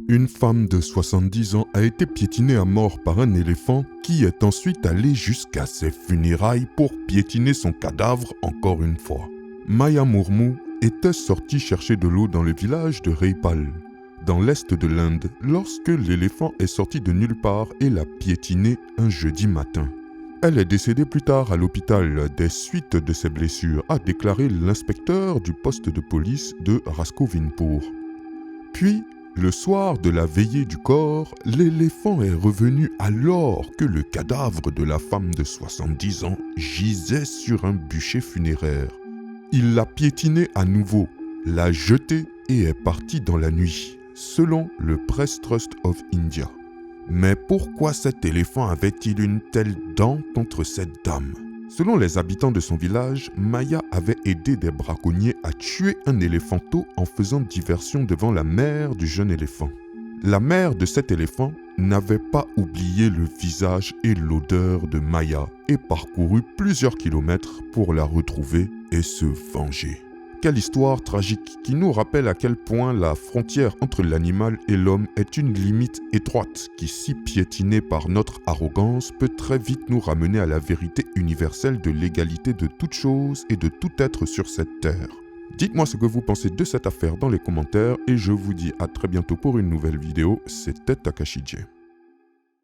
Une femme de 70 ans a été piétinée à mort par un éléphant qui est ensuite allé jusqu'à ses funérailles pour piétiner son cadavre encore une fois. Maya Murmu était sortie chercher de l'eau dans le village de Raipal, dans l'est de l'Inde, lorsque l'éléphant est sorti de nulle part et l'a piétinée un jeudi matin. Elle est décédée plus tard à l'hôpital des suites de ses blessures, a déclaré l'inspecteur du poste de police de Raskovinpur. Puis, le soir de la veillée du corps, l'éléphant est revenu alors que le cadavre de la femme de 70 ans gisait sur un bûcher funéraire. Il l'a piétinée à nouveau, l'a jetée et est parti dans la nuit, selon le Press Trust of India. Mais pourquoi cet éléphant avait-il une telle dent contre cette dame ? Selon les habitants de son village, Maya avait aidé des braconniers à tuer un éléphanteau en faisant diversion devant la mère du jeune éléphant. La mère de cet éléphant n'avait pas oublié le visage et l'odeur de Maya et parcouru plusieurs kilomètres pour la retrouver et se venger. Quelle histoire tragique qui nous rappelle à quel point la frontière entre l'animal et l'homme est une limite étroite qui, si piétinée par notre arrogance, peut très vite nous ramener à la vérité universelle de l'égalité de toute chose et de tout être sur cette terre. Dites-moi ce que vous pensez de cette affaire dans les commentaires et je vous dis à très bientôt pour une nouvelle vidéo. C'était Takashi J.